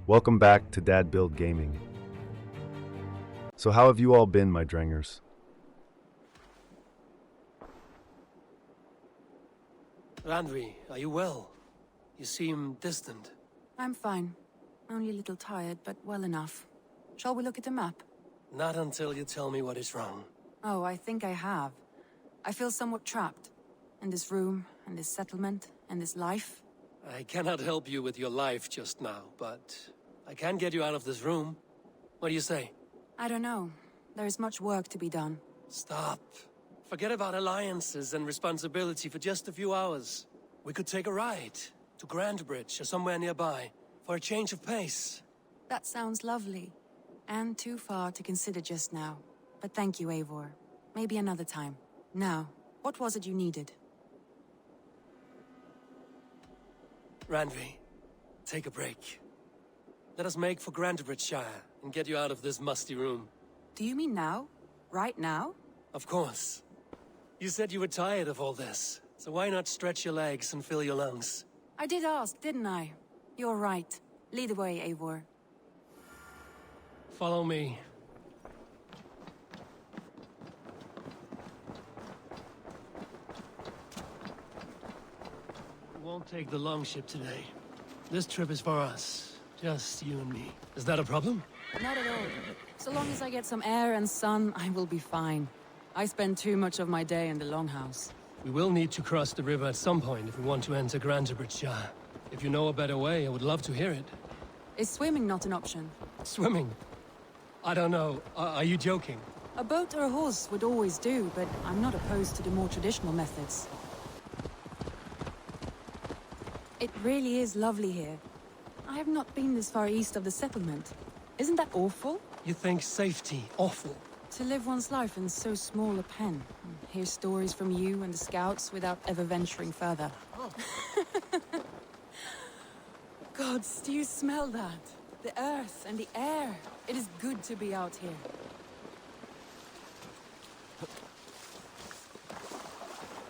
Welcome back to Dad Build Gaming. So how have you all been, my drengers? Randvi, are you well? You seem distant. I'm fine. Only a little tired, but well enough. Shall we look at the map? Not until you tell me what is wrong. Oh, I think I have. I feel somewhat trapped. In this room, in this settlement, in this life. I cannot help you with your life just now, but I can get you out of this room. What do you say? I don't know. There is much work to be done. Stop. Forget about alliances and responsibility for just a few hours. We could take a ride to Grantebridge or somewhere nearby for a change of pace. That sounds lovely. And too far to consider just now. But thank you, Eivor. Maybe another time. Now, what was it you needed? Randvi, take a break. Let us make for Grantebridgeshire and get you out of this musty room. Do you mean now? Right now? Of course. You said you were tired of all this, so why not stretch your legs and fill your lungs? I did ask, didn't I? You're right. Lead the way, Eivor. Follow me. We won't take the longship today. This trip is for us. Just you and me. Is that a problem? Not at all. So long as I get some air and sun, I will be fine. I spend too much of my day in the longhouse. We will need to cross the river at some point if we want to enter Grantebridgeshire. If you know a better way, I would love to hear it. Is swimming not an option? Swimming? I don't know. Are you joking? A boat or a horse would always do, but I'm not opposed to the more traditional methods. It really is lovely here. I have not been this far east of the settlement. Isn't that awful? You think safety awful? To live one's life in so small a pen. Hear stories from you and the scouts without ever venturing further. Oh. Gods, do you smell that? The earth and the air. It is good to be out here.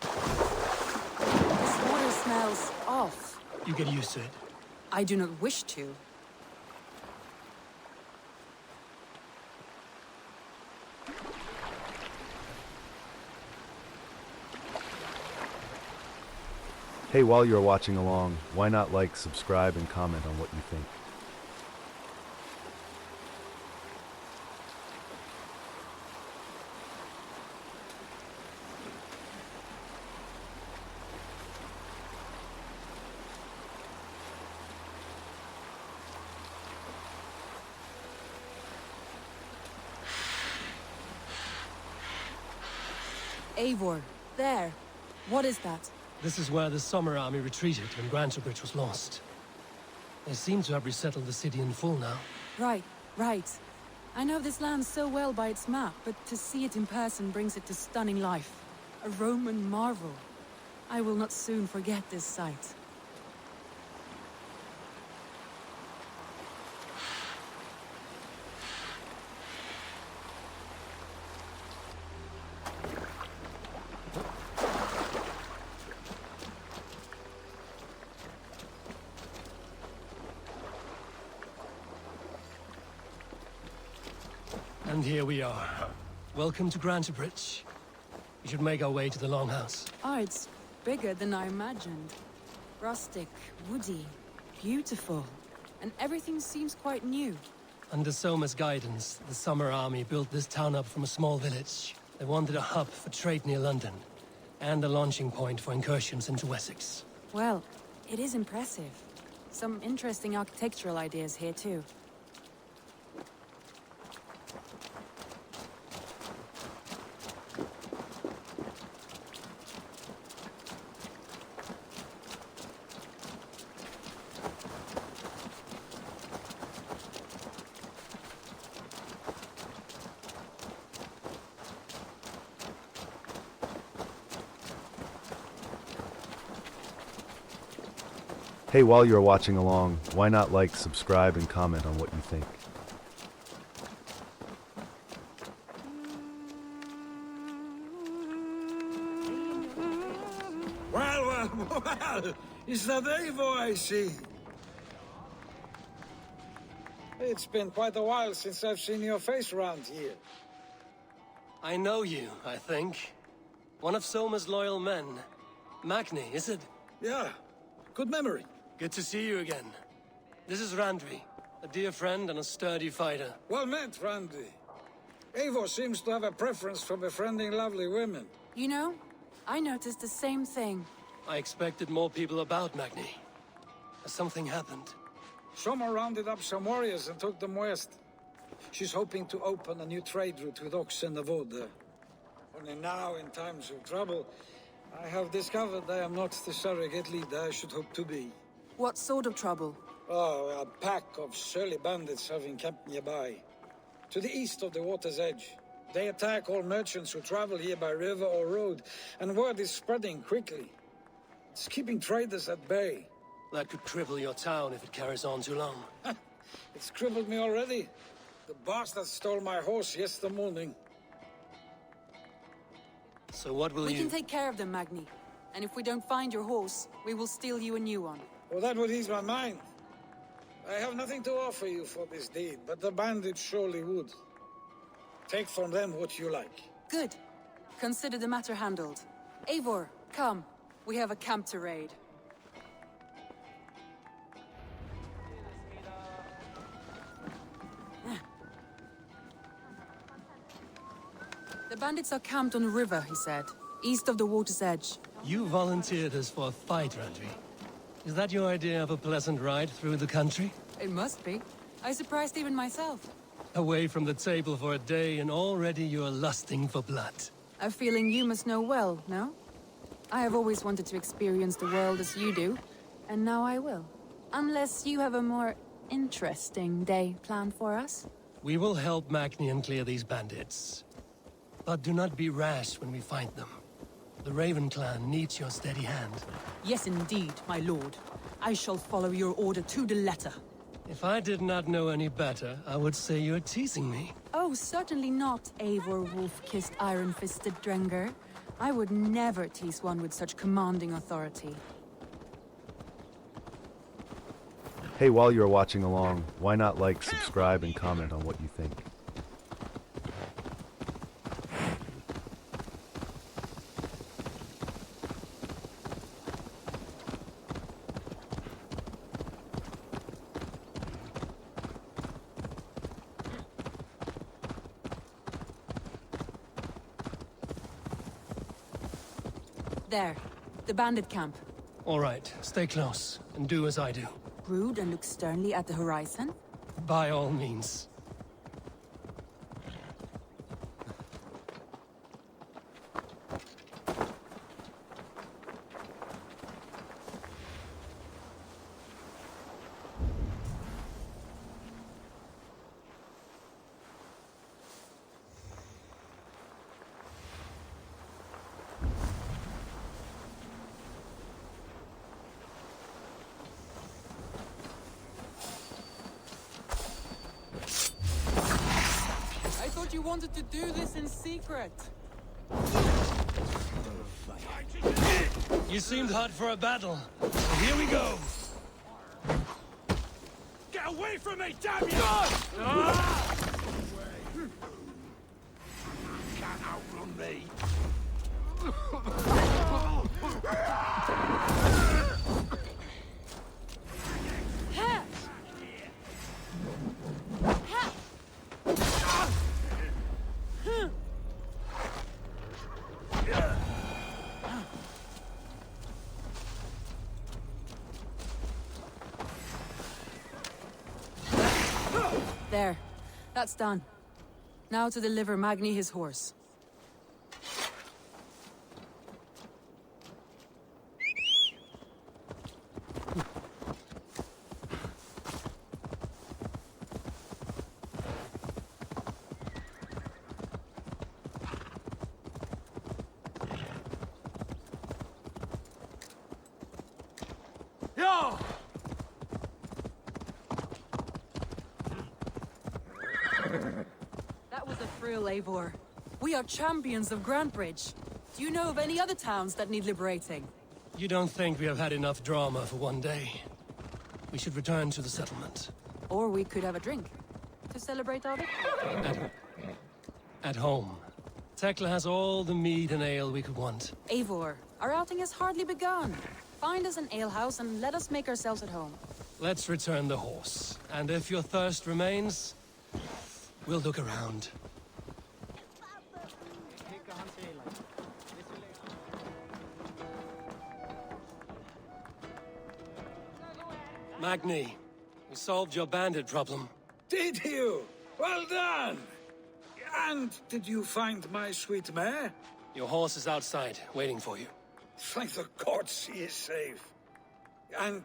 This water smells off. You get used to it. I do not wish to. Hey, while you're watching along, why not like, subscribe, and comment on what you think? Eivor, there. What is that? This is where the Summer Army retreated when Grantebridge was lost. They seem to have resettled the city in full now. Right, right. I know this land so well by its map, but to see it in person brings it to stunning life. A Roman marvel. I will not soon forget this sight. And here we are. Welcome to Grantebridge. We should make our way to the Longhouse. Oh, it's bigger than I imagined. Rustic, woody, beautiful. And everything seems quite new. Under Soma's guidance, the Summer Army built this town up from a small village. They wanted a hub for trade near London, and a launching point for incursions into Wessex. Well, it is impressive. Some interesting architectural ideas here too. Hey, while you're watching along, why not like, subscribe, and comment on what you think? Well, is that Eivor I see? It's been quite a while since I've seen your face around here. I know you, I think. One of Soma's loyal men. Magni, is it? Yeah, good memory. Good to see you again. This is Randvi, a dear friend and a sturdy fighter. Well met, Randvi. Eivor seems to have a preference for befriending lovely women. You know, I noticed the same thing. I expected more people about Magni. Has something happened? Soma rounded up some warriors and took them west. She's hoping to open a new trade route with Oxenefordscire. Only now, in times of trouble, I have discovered I am not the surrogate leader I should hope to be. What sort of trouble? Oh, a pack of surly bandits have encamped nearby. To the east of the water's edge. They attack all merchants who travel here by river or road, and word is spreading quickly. It's keeping traders at bay. That could cripple your town if it carries on too long. It's crippled me already. The bastard stole my horse yesterday morning. So what will We you... can take care of them, Magni. And if we don't find your horse, we will steal you a new one. Well, that would ease my mind. I have nothing to offer you for this deed, but the bandits surely would. Take from them what you like. Good. Consider the matter handled. Eivor, come. We have a camp to raid. The bandits are camped on the river, he said. East of the water's edge. You volunteered us for a fight, Randvi. Is that your idea of a pleasant ride through the country? It must be. I surprised even myself. Away from the table for a day and already you're lusting for blood. A feeling you must know well, no? I have always wanted to experience the world as you do, and now I will. Unless you have a more interesting day planned for us? We will help Magni clear these bandits. But do not be rash when we find them. The Raven clan needs your steady hand. Yes, indeed, my lord. I shall follow your order to the letter. If I did not know any better, I would say you're teasing me. Oh, certainly not, Eivor wolf-kissed iron-fisted Drenger. I would never tease one with such commanding authority. Hey, while you're watching along, why not like, subscribe, and comment on what you think? There, the bandit camp. All right, stay close, and do as I do. Brood and look sternly at the horizon? By all means. You wanted to do this in secret. You seemed hot for a battle. Here we go. Get away from me, damn you! Can't outrun me. There. That's done. Now to deliver Magni his horse. That was a thrill, Eivor. We are champions of Grantebridge. Do you know of any other towns that need liberating? You don't think we have had enough drama for one day? We should return to the settlement. Or we could have a drink. To celebrate our victory. At home. Tekla has all the mead and ale we could want. Eivor, our outing has hardly begun. Find us an alehouse and let us make ourselves at home. Let's return the horse. And if your thirst remains, we'll look around. Magni, we solved your bandit problem. Did you? Well done! And did you find my sweet mare? Your horse is outside, waiting for you. Thank the gods he is safe. And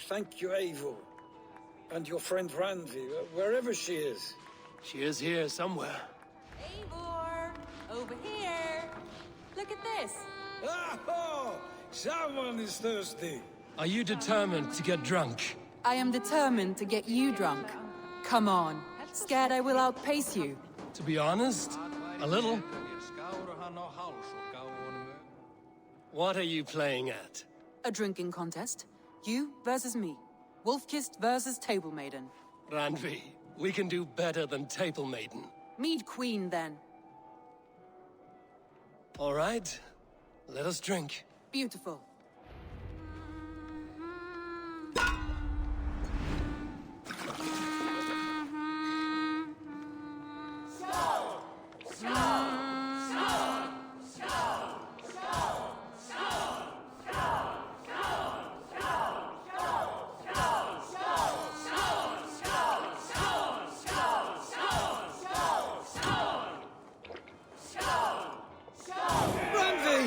thank you, Eivor. And your friend Randvi, wherever she is. She is here somewhere. Eivor! Over here! Look at this! Oh! Someone is thirsty. Are you determined to get drunk? I am determined to get you drunk. Come on. Scared I will outpace you. To be honest, a little. What are you playing at? A drinking contest. You versus me. Wolf-kissed versus Table Maiden. Randvi, we can do better than Table Maiden. Mead Queen, then. All right, let us drink. Beautiful. Randvi!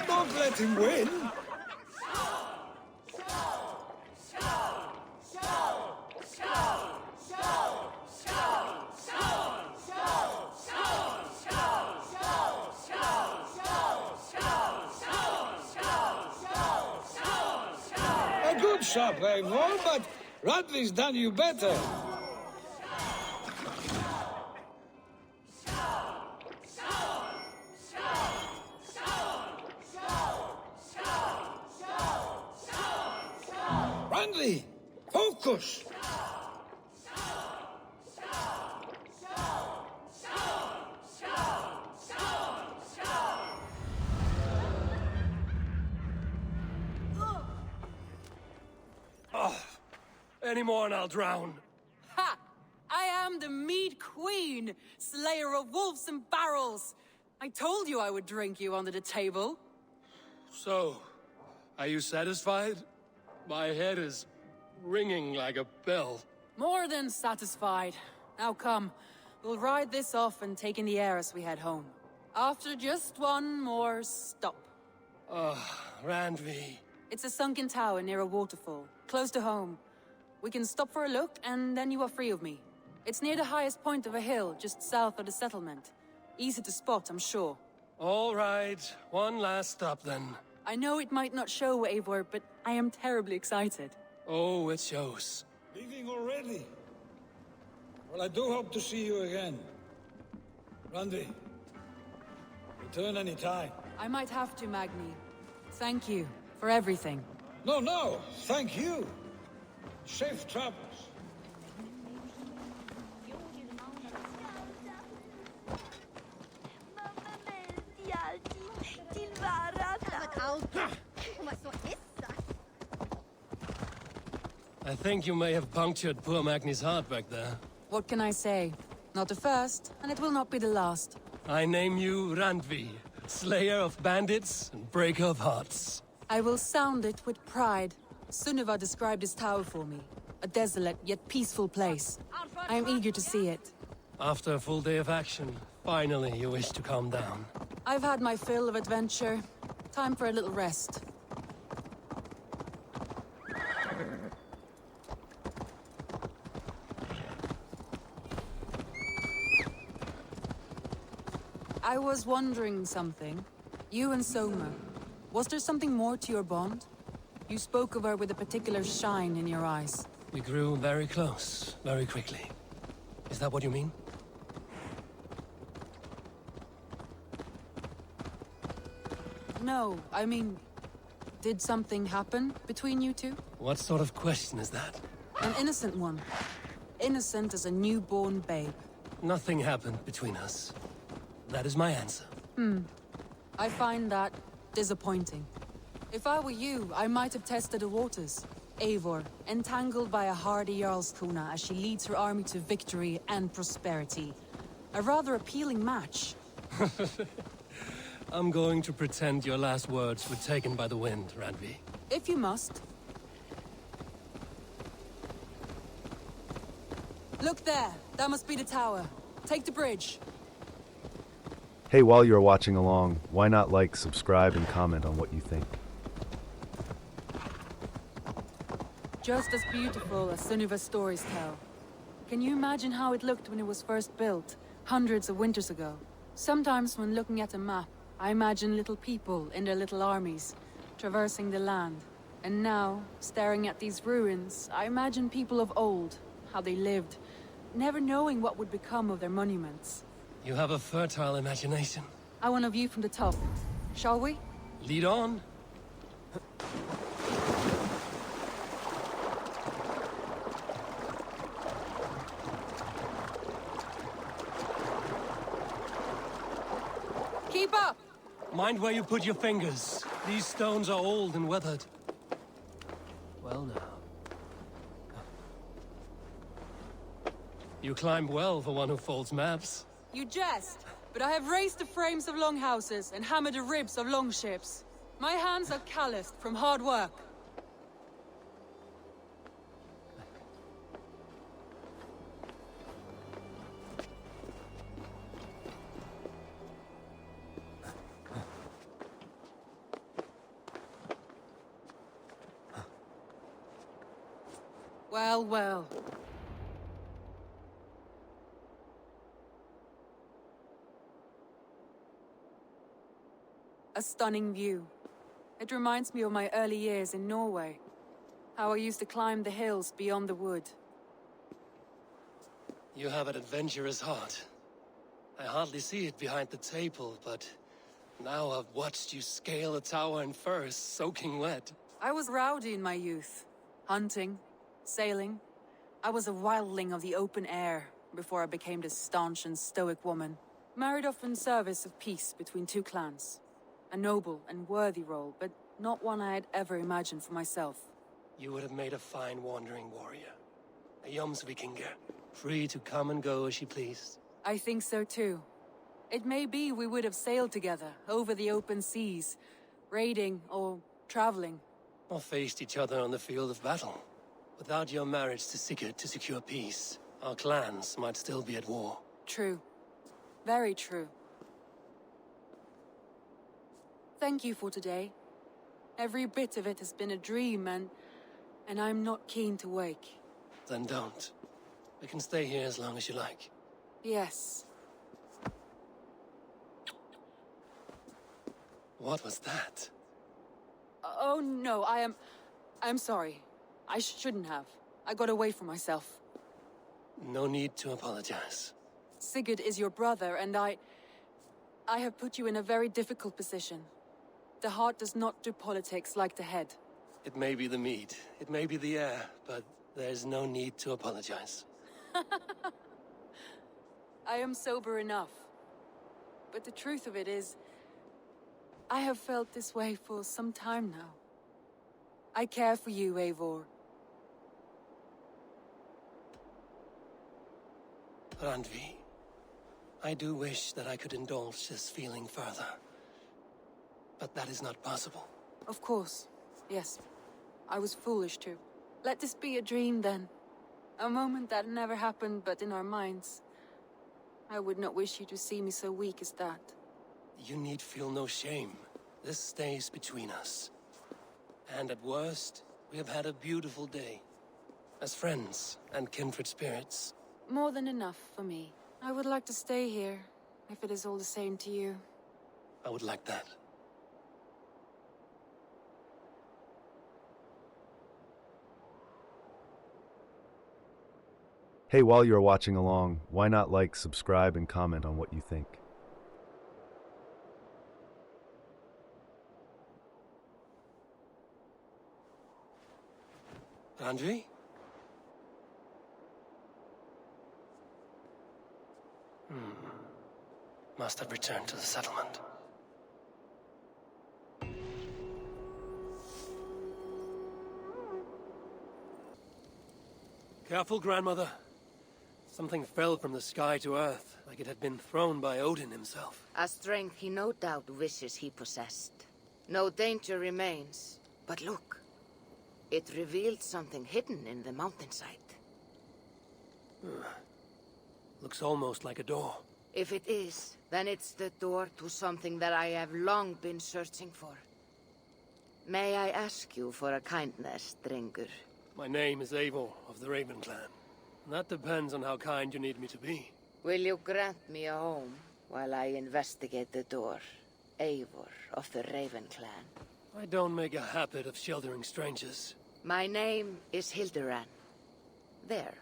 Don't let him win! A good shot, Eivor, but Randvi's done you better. Randvi, focus! Any more and I'll drown. Ha! I am the Mead Queen, slayer of wolves and barrels. I told you I would drink you under the table. So, are you satisfied? My head is ringing like a bell. More than satisfied. Now come, we'll ride this off and take in the air as we head home. After just one more stop. Randvi. It's a sunken tower near a waterfall, close to home. We can stop for a look, and then you are free of me. It's near the highest point of a hill, just south of the settlement. Easy to spot, I'm sure. All right, one last stop then. I know it might not show, Eivor, but I am terribly excited. Oh, it shows. Leaving already? Well, I do hope to see you again. Randvi, return any time. I might have to, Magni. Thank you for everything. No, thank you. Safe travels. I think you may have punctured poor Magni's heart back there. What can I say? Not the first, and it will not be the last. I name you Randvi, slayer of bandits and breaker of hearts. I will sound it with pride. Sunniva described this tower for me. A desolate yet peaceful place. I am eager to see it. After a full day of action, finally you wish to calm down. I've had my fill of adventure. Time for a little rest. I was wondering something. You and Soma. Was there something more to your bond? You spoke of her with a particular shine in your eyes. We grew very close, very quickly. Is that what you mean? No, I mean... Did something happen between you two? What sort of question is that? An innocent one. innocent as a newborn babe. Nothing happened between us. That is my answer. I find that disappointing. If I were you, I might have tested the waters. Eivor, entangled by a hardy Jarlskona as she leads her army to victory and prosperity. A rather appealing match. I'm going to pretend your last words were taken by the wind, Randvi. If you must. Look there! That must be the tower. Take the bridge. Hey, while you're watching along, why not like, subscribe, and comment on what you think? Just as beautiful as Sunniva's stories tell. Can you imagine how it looked when it was first built, hundreds of winters ago? Sometimes when looking at a map, I imagine little people in their little armies, traversing the land. And now, staring at these ruins, I imagine people of old, how they lived, never knowing what would become of their monuments. You have a fertile imagination. I want a view from the top. Shall we? Lead on. Keep up! Mind where you put your fingers. These stones are old and weathered. Well now. You climb well for one who folds maps. You jest, but I have raised the frames of longhouses and hammered the ribs of longships. My hands are calloused from hard work. Well, well. A stunning view. It reminds me of my early years in Norway. How I used to climb the hills beyond the wood. You have an adventurous heart. I hardly see it behind the table, but now I've watched you scale a tower in furs, soaking wet. I was rowdy in my youth. Hunting, sailing. I was a wildling of the open air before I became this staunch and stoic woman. Married off in service of peace between two clans. A noble and worthy role, but not one I had ever imagined for myself. You would have made a fine wandering warrior. A Jomsvikinger, free to come and go as she pleased. I think so too. It may be we would have sailed together over the open seas, raiding or traveling. Or faced each other on the field of battle. Without your marriage to Sigurd to secure peace, our clans might still be at war. True. Very true. Thank you for today. Every bit of it has been a dream, and I'm not keen to wake. Then don't. We can stay here as long as you like. Yes. What was that? Oh no, I'm sorry. I shouldn't have. I got away from myself. No need to apologize. Sigurd is your brother, and I have put you in a very difficult position. The heart does not do politics like the head. It may be the meat, it may be the air, but there's no need to apologize. I am sober enough. But the truth of it is, I have felt this way for some time now. I care for you, Eivor. Randvi, I do wish that I could indulge this feeling further. But that is not possible. Of course. Yes. I was foolish too. Let this be a dream then. A moment that never happened but in our minds. I would not wish you to see me so weak as that. You need feel no shame. This stays between us. And at worst, we have had a beautiful day. As friends and kindred spirits. More than enough for me. I would like to stay here, if it is all the same to you. I would like that. Hey, while you're watching along, why not like, subscribe, and comment on what you think? Randvi? must have returned to the settlement. Careful, grandmother. Something fell from the sky to earth, like it had been thrown by Odin himself. A strength he no doubt wishes he possessed. No danger remains, but look. It revealed something hidden in the mountainside. Looks almost like a door. If it is, then it's the door to something that I have long been searching for. May I ask you for a kindness, Drengur? My name is Eivor of the Raven Clan. That depends on how kind you need me to be. Will you grant me a home while I investigate the door? Eivor of the Raven Clan. I don't make a habit of sheltering strangers. My name is Hilderan. There.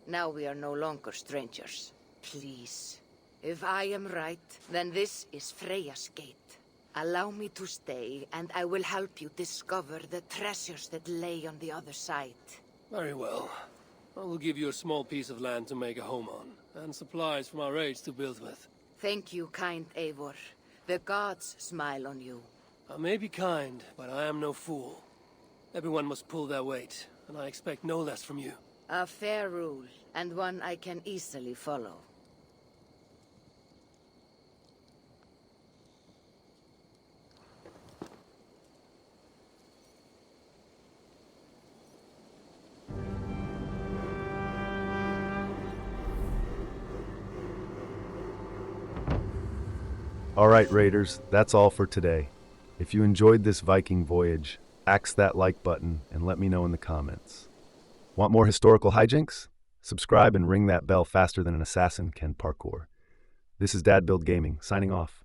Now we are no longer strangers. Please. If I am right, then this is Freya's gate. Allow me to stay, and I will help you discover the treasures that lay on the other side. Very well. I will give you a small piece of land to make a home on, and supplies from our raids to build with. Thank you, kind Eivor. The gods smile on you. I may be kind, but I am no fool. Everyone must pull their weight, and I expect no less from you. A fair rule, and one I can easily follow. Alright, Raiders, that's all for today. If you enjoyed this Viking voyage, axe that like button and let me know in the comments. Want more historical hijinks? Subscribe and ring that bell faster than an assassin can parkour. This is Dad Build Gaming, signing off.